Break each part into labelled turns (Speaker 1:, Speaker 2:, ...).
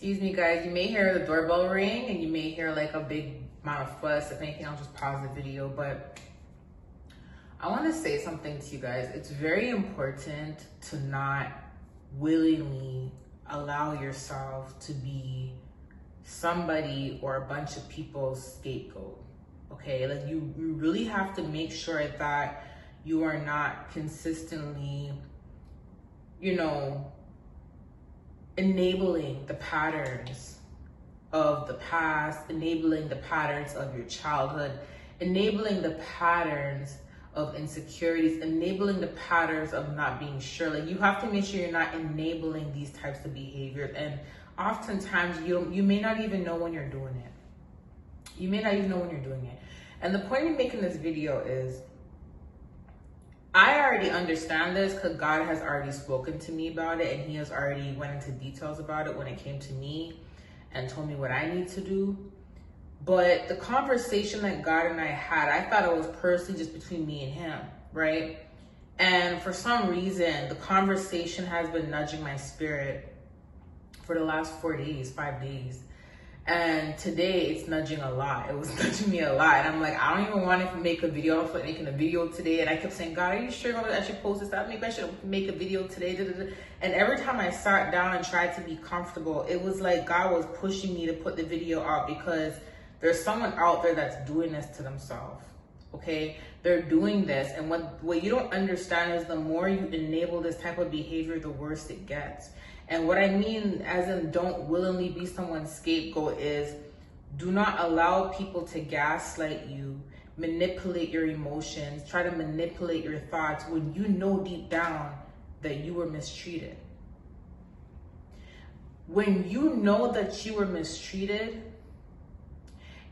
Speaker 1: Excuse me, guys. You may hear the doorbell ring and you may hear like a big amount of fuss. If anything, I'll just pause the video. But I want to say something to you guys. It's very important to not willingly allow yourself to be somebody or a bunch of people's scapegoat. Okay, like you really have to make sure that you are not consistently, enabling the patterns of the past, enabling the patterns of your childhood, enabling the patterns of insecurities, enabling the patterns of not being sure. Like you have to make sure you're not enabling these types of behaviors. And oftentimes you may not even know when you're doing it. You may not even know when you're doing it. And the point of making this video is, I already understand this because God has already spoken to me about it, and he has already went into details about it when it came to me and told me what I need to do. But the conversation that God and I had, I thought it was personally just between me and him, right? And for some reason, the conversation has been nudging my spirit for the last 5 days. And today it's nudging a lot. It was nudging me a lot. And I'm like, I don't even want to make a video. I was making a video today. And I kept saying, God, are you sure I should post this? Maybe I should make a video today. And every time I sat down and tried to be comfortable, it was like God was pushing me to put the video out because there's someone out there that's doing this to themselves. Okay? They're doing this. And what you don't understand is the more you enable this type of behavior, the worse it gets. And what I mean, as in don't willingly be someone's scapegoat, is do not allow people to gaslight you, manipulate your emotions, try to manipulate your thoughts when you know deep down that you were mistreated. When you know that you were mistreated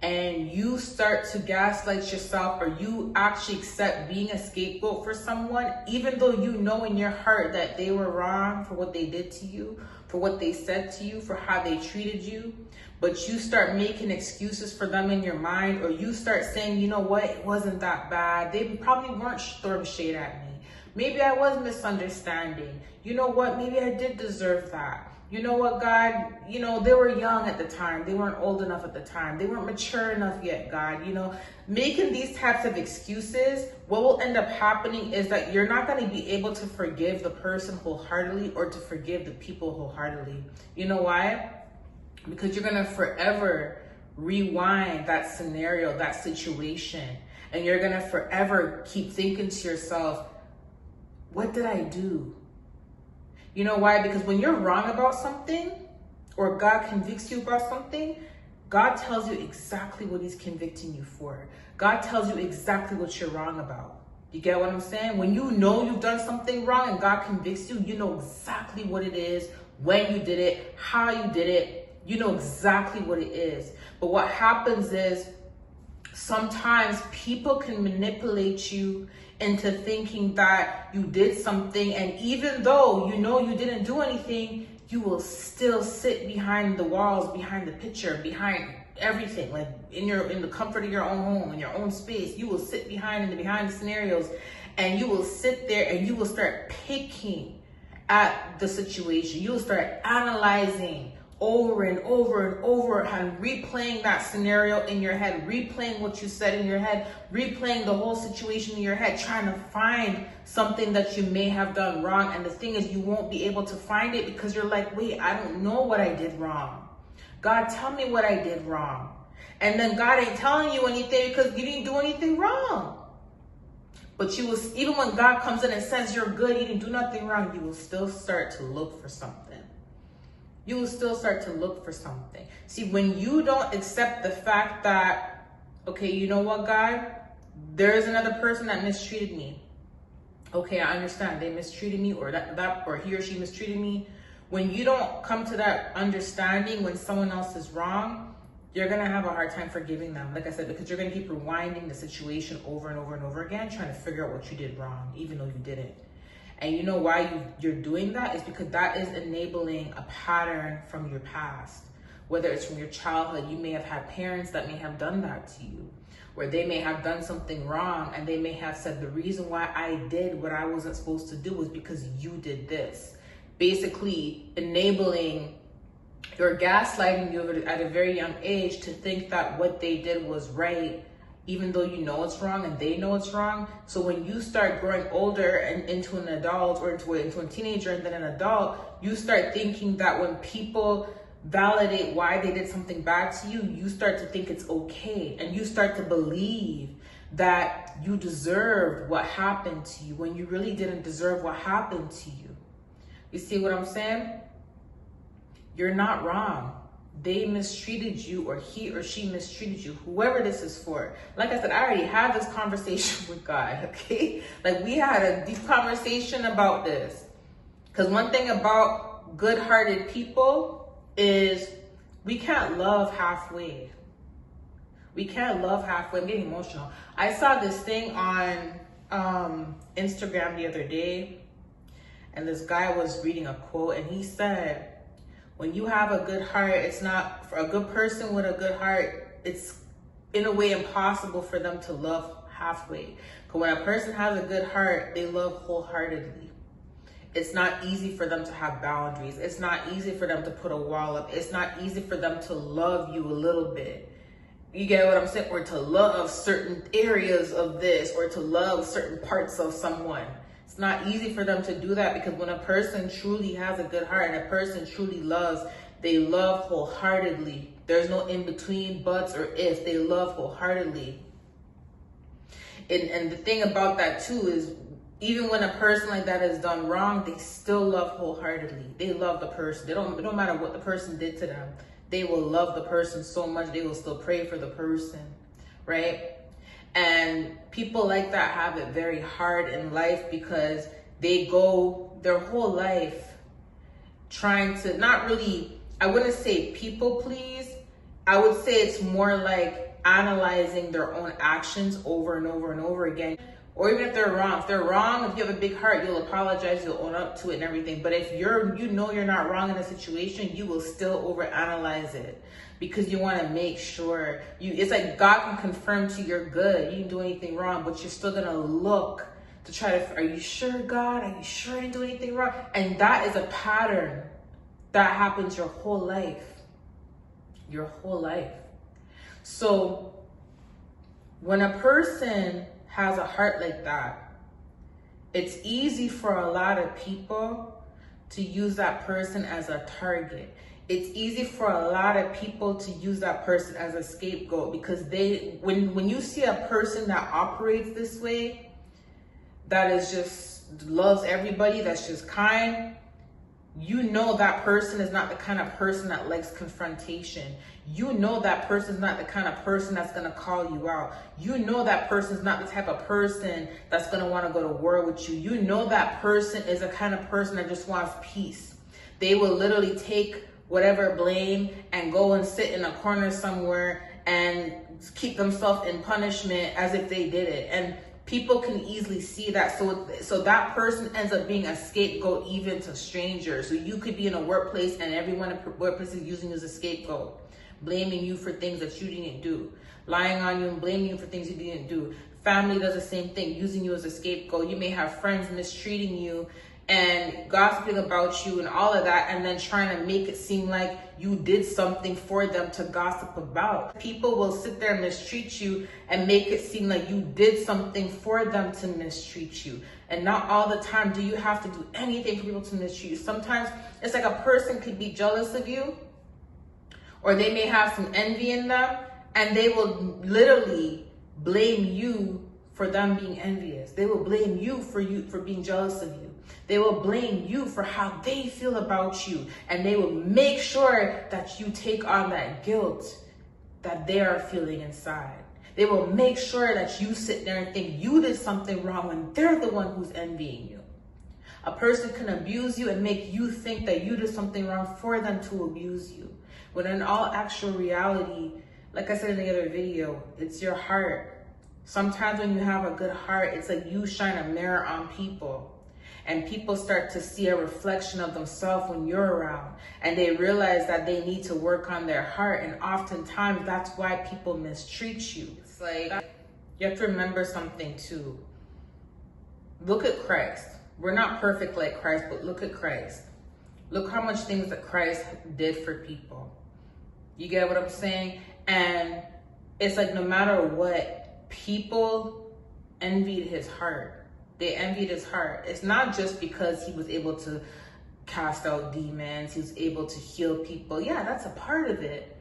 Speaker 1: and you start to gaslight yourself, or you actually accept being a scapegoat for someone, even though you know in your heart that they were wrong for what they did to you, for what they said to you, for how they treated you, but you start making excuses for them in your mind, or you start saying, you know what, it wasn't that bad. They probably weren't throwing shade at me. Maybe I was misunderstanding. You know what, maybe I did deserve that. You know what, God, they were young at the time. They weren't old enough at the time. They weren't mature enough yet, God. Making these types of excuses, what will end up happening is that you're not going to be able to forgive the person wholeheartedly or to forgive the people wholeheartedly. You know why? Because you're going to forever rewind that scenario, that situation, and you're going to forever keep thinking to yourself, what did I do? You know why? Because when you're wrong about something, or God convicts you about something, God tells you exactly what he's convicting you for. God tells you exactly what you're wrong about. You get what I'm saying? When you know you've done something wrong and God convicts you, you know exactly what it is, when you did it, how you did it. You know exactly what it is. But what happens is sometimes people can manipulate you into thinking that you did something, and even though you know you didn't do anything, you will still sit behind the walls, behind the picture, behind everything, like in the comfort of your own home, in your own space. You will sit behind the scenarios, and you will sit there and you will start picking at the situation. You will start analyzing over and over and over, and replaying that scenario in your head, replaying what you said in your head, replaying the whole situation in your head, trying to find something that you may have done wrong. And the thing is, you won't be able to find it because you're like, wait, I don't know what I did wrong. God, tell me what I did wrong. And then God ain't telling you anything because you didn't do anything wrong. But even when God comes in and says you're good, you didn't do nothing wrong, you will still start to look for something. You will still start to look for something. See, when you don't accept the fact that, okay, you know what, God, there is another person that mistreated me. Okay, I understand. They mistreated me, or or he or she mistreated me. When you don't come to that understanding when someone else is wrong, you're going to have a hard time forgiving them. Like I said, because you're going to keep rewinding the situation over and over and over again, trying to figure out what you did wrong, even though you didn't. And you know why you're doing that is because that is enabling a pattern from your past. Whether it's from your childhood, you may have had parents that may have done that to you, where they may have done something wrong and they may have said, the reason why I did what I wasn't supposed to do was because you did this. Basically enabling You're gaslighting you at a very young age to think that what they did was right, even though you know it's wrong and they know it's wrong. So when you start growing older and into an adult, or into a teenager and then an adult, you start thinking that when people validate why they did something bad to you, you start to think it's okay. And you start to believe that you deserved what happened to you when you really didn't deserve what happened to you. You see what I'm saying? You're not wrong. They mistreated you, or he or she mistreated you, whoever this is for. Like I said, I already had this conversation with God, okay? Like, we had a deep conversation about this. Because one thing about good-hearted people is we can't love halfway. We can't love halfway. I'm getting emotional. I saw this thing on Instagram the other day, and this guy was reading a quote, and he said, when you have a good heart, it's not, for a good person with a good heart, it's in a way impossible for them to love halfway. Because when a person has a good heart, they love wholeheartedly. It's not easy for them to have boundaries. It's not easy for them to put a wall up. It's not easy for them to love you a little bit. You get what I'm saying? Or to love certain areas of this, or to love certain parts of someone. It's not easy for them to do that, because when a person truly has a good heart and a person truly loves, they love wholeheartedly. There's no in between, buts, or if. They love wholeheartedly. And the thing about that too is, even when a person like that has done wrong, they still love wholeheartedly. They love the person. It don't matter what the person did to them. They will love the person so much, they will still pray for the person, right? And people like that have it very hard in life, because they go their whole life trying to not really, I wouldn't say people please. I would say it's more like analyzing their own actions over and over and over again. Or even if they're wrong. If they're wrong, if you have a big heart, you'll apologize, you'll own up to it and everything. But if you know you're not wrong in a situation, you will still overanalyze it, because you want to make sure it's like God can confirm to you're good. You didn't do anything wrong, but you're still going to look to try to, are you sure, God? Are you sure I didn't do anything wrong? And that is a pattern that happens your whole life. Your whole life. So when a person has a heart like that, it's easy for a lot of people to use that person as a target. It's easy for a lot of people to use that person as a scapegoat, because when you see a person that operates this way, that is just loves everybody, that's just kind, you know that person is not the kind of person that likes confrontation. You know that person's not the kind of person that's going to call you out. You know that person's not the type of person that's going to want to go to war with you. You know that person is the kind of person that just wants peace. They will literally take whatever blame and go and sit in a corner somewhere and keep themselves in punishment as if they did it. And people can easily see that. So that person ends up being a scapegoat even to strangers. So you could be in a workplace and everyone at the workplace is using you as a scapegoat, blaming you for things that you didn't do, lying on you and blaming you for things you didn't do. Family does the same thing, using you as a scapegoat. You may have friends mistreating you and gossiping about you and all of that, and then trying to make it seem like you did something for them to gossip about. People will sit there and mistreat you and make it seem like you did something for them to mistreat you. And not all the time do you have to do anything for people to mistreat you. Sometimes it's like a person could be jealous of you, or they may have some envy in them, and they will literally blame you for them being envious. They will blame you for being jealous of you. They will blame you for how they feel about you, and they will make sure that you take on that guilt that they are feeling inside. They will make sure that you sit there and think you did something wrong when they're the one who's envying you. A person can abuse you and make you think that you did something wrong for them to abuse you, when in all actual reality, like I said in the other video, it's your heart. Sometimes when you have a good heart, it's like you shine a mirror on people. And people start to see a reflection of themselves when you're around. And they realize that they need to work on their heart. And oftentimes, that's why people mistreat you. It's like, you have to remember something too. Look at Christ. We're not perfect like Christ, but look at Christ. Look how much things that Christ did for people. You get what I'm saying? And it's like, no matter what, people envied his heart. They envied his heart. It's not just because he was able to cast out demons, he was able to heal people. Yeah, that's a part of it.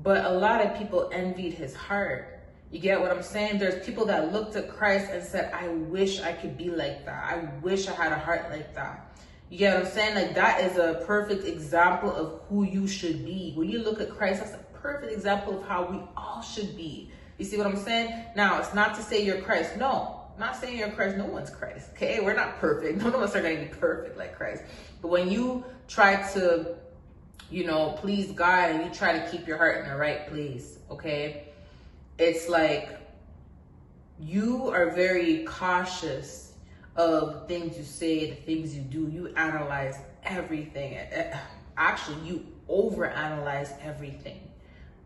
Speaker 1: But a lot of people envied his heart. You get what I'm saying? There's people that looked at Christ and said, I wish I could be like that. I wish I had a heart like that. You get what I'm saying? Like, that is a perfect example of who you should be. When you look at Christ, that's a perfect example of how we all should be. You see what I'm saying? Now, it's not to say you're Christ. No, I'm not saying you're Christ. No one's Christ. Okay? We're not perfect. None of us are going to be perfect like Christ. But when you try to, you know, please God and you try to keep your heart in the right place, okay? It's like you are very cautious of things you say, the things you do. You analyze everything. Actually, you overanalyze everything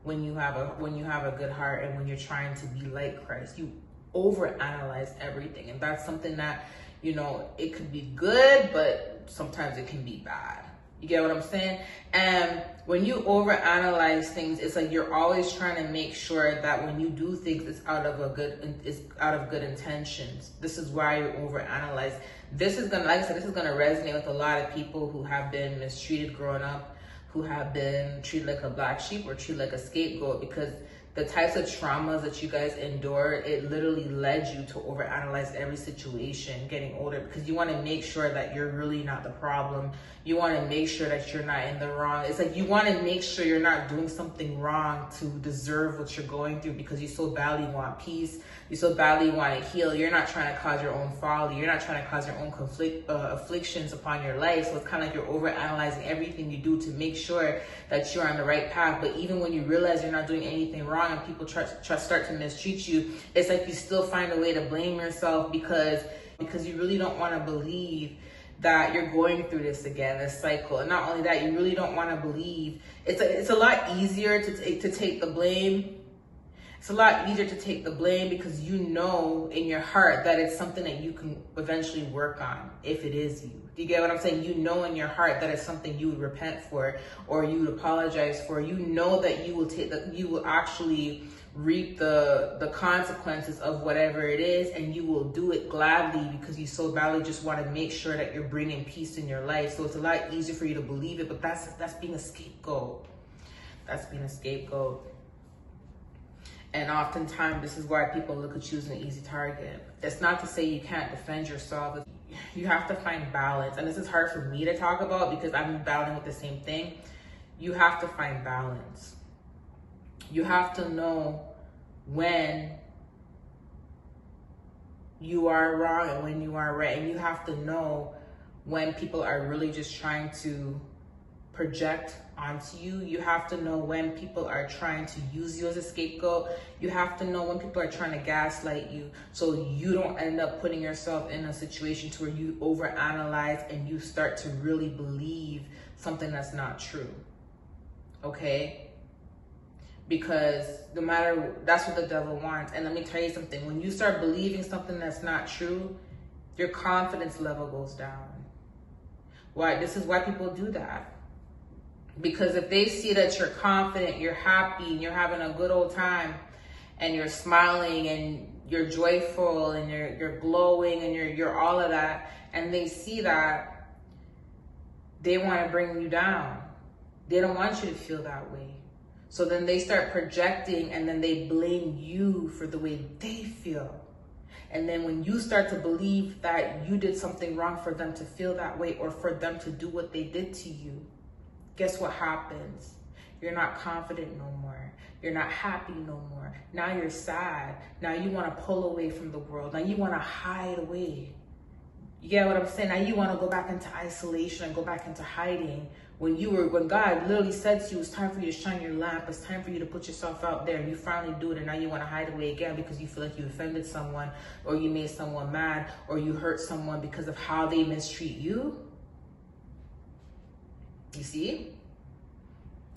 Speaker 1: when you have a good heart and when you're trying to be like Christ. You overanalyze everything, and that's something that, you know, it could be good, but sometimes it can be bad. You get what I'm saying? And when you overanalyze things, it's like you're always trying to make sure that when you do things, it's out of good intentions. This is why you overanalyze. This is gonna, like I said, this is gonna resonate with a lot of people who have been mistreated growing up, who have been treated like a black sheep or treated like a scapegoat, because the types of traumas that you guys endure, it literally led you to overanalyze every situation getting older, because you want to make sure that you're really not the problem. You want to make sure that you're not in the wrong. It's like you want to make sure you're not doing something wrong to deserve what you're going through, because you so badly want peace. You so badly want to heal. You're not trying to cause your own folly. You're not trying to cause your own afflictions upon your life. So it's kind of like you're overanalyzing everything you do to make sure that you're on the right path. But even when you realize you're not doing anything wrong and people start to mistreat you, it's like you still find a way to blame yourself because you really don't want to believe that you're going through this again, this cycle. And not only that, you really don't want to believe. It's a lot easier to take the blame. It's a lot easier to take the blame because you know in your heart that it's something that you can eventually work on if it is you. Do you get what I'm saying? You know in your heart that it's something you would repent for or you would apologize for. You know that you will actually reap the consequences of whatever it is, and you will do it gladly because you so badly just want to make sure that you're bringing peace in your life. So it's a lot easier for you to believe it, but that's being a scapegoat. That's being a scapegoat. And oftentimes, this is why people look at you as an easy target. It's not to say you can't defend yourself. You have to find balance. And this is hard for me to talk about because I'm battling with the same thing. You have to find balance. You have to know when you are wrong and when you are right. And you have to know when people are really just trying to project onto you. You have to know when people are trying to use you as a scapegoat. You have to know when people are trying to gaslight you, so you don't end up putting yourself in a situation to where you overanalyze and you start to really believe something that's not true. Okay? Because no matter, that's what the devil wants. And let me tell you something, when you start believing something that's not true, your confidence level goes down. Why? This is why people do that. Because if they see that you're confident, you're happy, and you're having a good old time, and you're smiling, and you're joyful, and you're glowing, and you're all of that, and they see that, they want to bring you down. They don't want you to feel that way. So then they start projecting, and then they blame you for the way they feel. And then when you start to believe that you did something wrong for them to feel that way, or for them to do what they did to you, guess what happens? You're not confident no more. You're not happy no more. Now you're sad. Now you want to pull away from the world. Now you want to hide away. You get what I'm saying? Now you want to go back into isolation and go back into hiding. When God literally said to you, it's time for you to shine your lamp. It's time for you to put yourself out there. And you finally do it, and now you want to hide away again because you feel like you offended someone, or you made someone mad, or you hurt someone because of how they mistreat you. You see?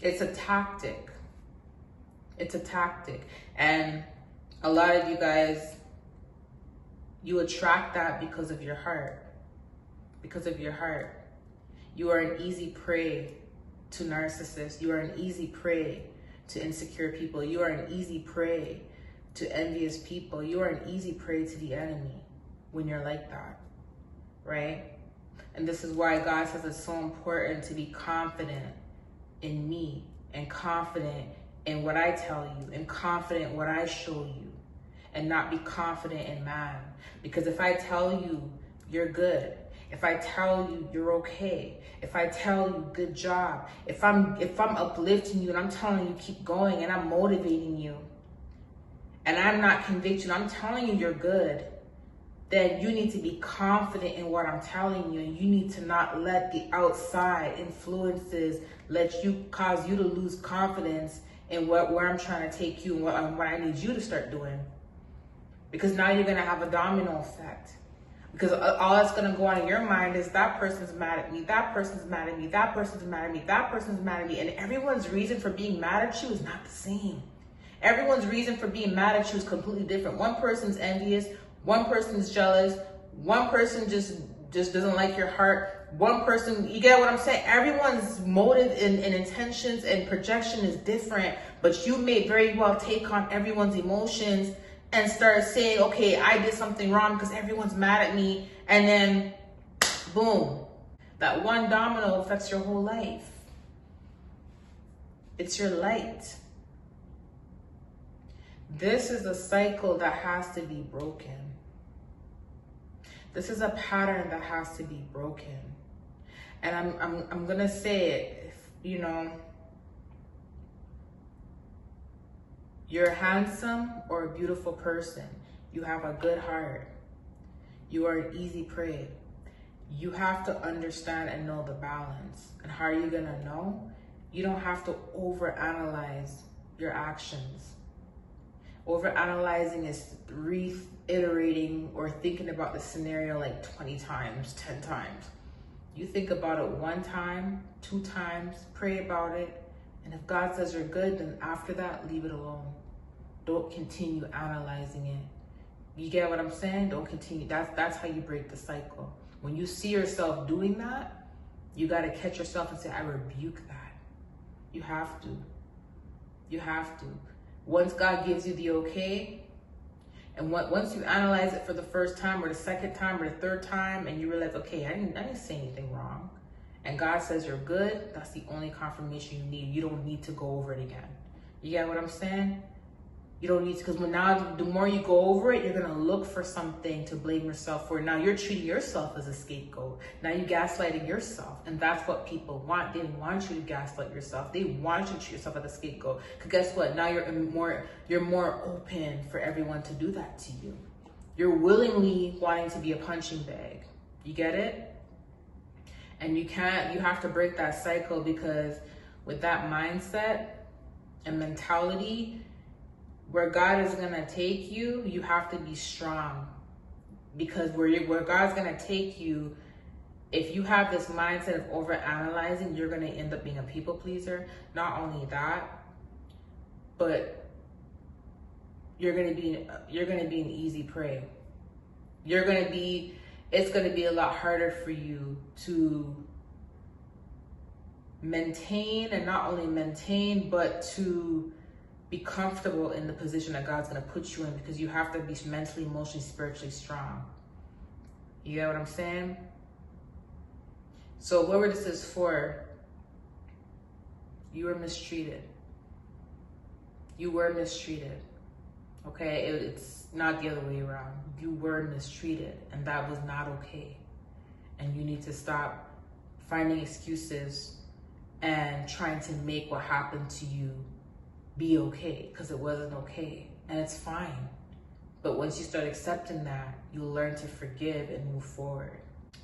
Speaker 1: It's a tactic. It's a tactic. And a lot of you guys, you attract that because of your heart. Because of your heart. You are an easy prey to narcissists. You are an easy prey to insecure people. You are an easy prey to envious people. You are an easy prey to the enemy when you're like that, right? And this is why God says it's so important to be confident in me and confident in what I tell you and confident in what I show you and not be confident in man. Because if I tell you you're good, if I tell you you're okay, if I tell you good job, if I'm uplifting you and I'm telling you keep going and I'm motivating you and I'm not convicting you, I'm telling you you're good, then you need to be confident in what I'm telling you, and you need to not let the outside influences cause you to lose confidence in where I'm trying to take you and what I need you to start doing. Because now you're gonna have a domino effect. Because all that's gonna go on in your mind is that person's mad at me, that person's mad at me, that person's mad at me, that person's mad at me, and everyone's reason for being mad at you is not the same. Everyone's reason for being mad at you is completely different. One person's envious, one person's jealous, one person just doesn't like your heart, one person, you get what I'm saying? Everyone's motive and intentions and projection is different, but you may very well take on everyone's emotions and start saying, okay, I did something wrong because everyone's mad at me, and then boom, that one domino affects your whole life. It's your light. This is a cycle that has to be broken. This is a pattern that has to be broken. And I'm gonna say it, you know, you're a handsome or a beautiful person. You have a good heart. You are an easy prey. You have to understand and know the balance. And how are you gonna know? You don't have to overanalyze your actions. Overanalyzing is reiterating or thinking about the scenario like 20 times, 10 times. You think about it 1 time, 2 times, pray about it. And if God says you're good, then after that, leave it alone. Don't continue analyzing it. You get what I'm saying? Don't continue. That's how you break the cycle. When you see yourself doing that, you got to catch yourself and say, I rebuke that. You have to. You have to. Once God gives you the okay, and once you analyze it for the first time or the second time or the third time, and you realize, okay, I didn't say anything wrong, and God says you're good, that's the only confirmation you need. You don't need to go over it again. You get what I'm saying? You don't need to, because now the more you go over it, you're going to look for something to blame yourself for. Now you're treating yourself as a scapegoat. Now you're gaslighting yourself. And that's what people want. They want you to gaslight yourself. They want you to treat yourself as a scapegoat. Because guess what? Now you're more open for everyone to do that to you. You're willingly wanting to be a punching bag. You get it? And you have to break that cycle, because with that mindset and mentality, where God is going to take you, you have to be strong. Because where God's going to take you, if you have this mindset of overanalyzing, you're going to end up being a people pleaser. Not only that, but you're going to be an easy prey. It's going to be a lot harder for you to maintain, and not only maintain, but to be comfortable in the position that God's going to put you in, because you have to be mentally, emotionally, spiritually strong. You get what I'm saying? So whoever this is for, you were mistreated. You were mistreated. Okay? It's not the other way around. You were mistreated, and that was not okay. And you need to stop finding excuses and trying to make what happened to you be okay, because it wasn't okay, and it's fine. But once you start accepting that, you'll learn to forgive and move forward.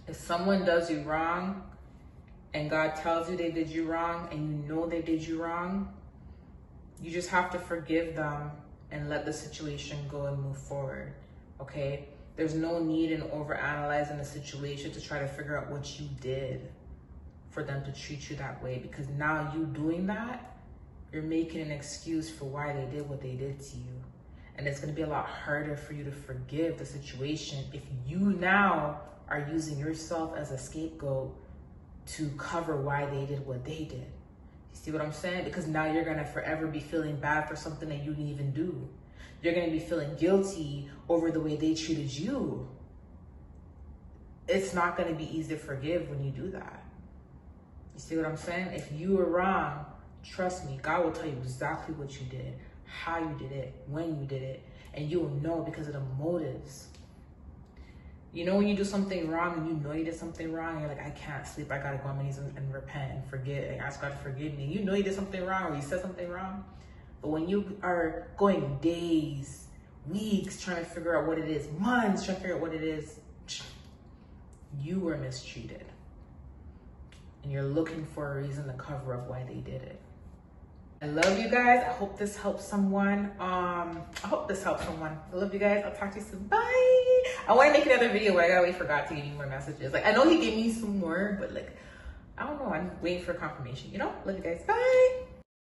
Speaker 1: If someone does you wrong and God tells you they did you wrong and you know they did you wrong, you just have to forgive them and let the situation go and move forward, okay? There's no need in overanalyzing the situation to try to figure out what you did for them to treat you that way, because now you doing that, you're making an excuse for why they did what they did to you. And it's going to be a lot harder for you to forgive the situation if you now are using yourself as a scapegoat to cover why they did what they did. You see what I'm saying? Because now you're gonna forever be feeling bad for something that you didn't even do. You're gonna be feeling guilty over the way they treated you. It's not gonna be easy to forgive when you do that. You see what I'm saying? If you were wrong, trust me, God will tell you exactly what you did, how you did it, when you did it, and you will know because of the motives. You know when you do something wrong and you know you did something wrong, and you're like, I can't sleep, I gotta go on my knees and repent and forget and ask God to forgive me. You know you did something wrong or you said something wrong. But when you are going days, weeks trying to figure out what it is, months trying to figure out what it is, you were mistreated. And you're looking for a reason to cover up why they did it. I love you guys. I hope this helps someone. I love you guys. I'll talk to you soon. Bye. I want to make another video, but I gotta wait for God to give me more messages. Like, I know he gave me some more, but like, I don't know. I'm waiting for confirmation, you know? Love you guys. Bye.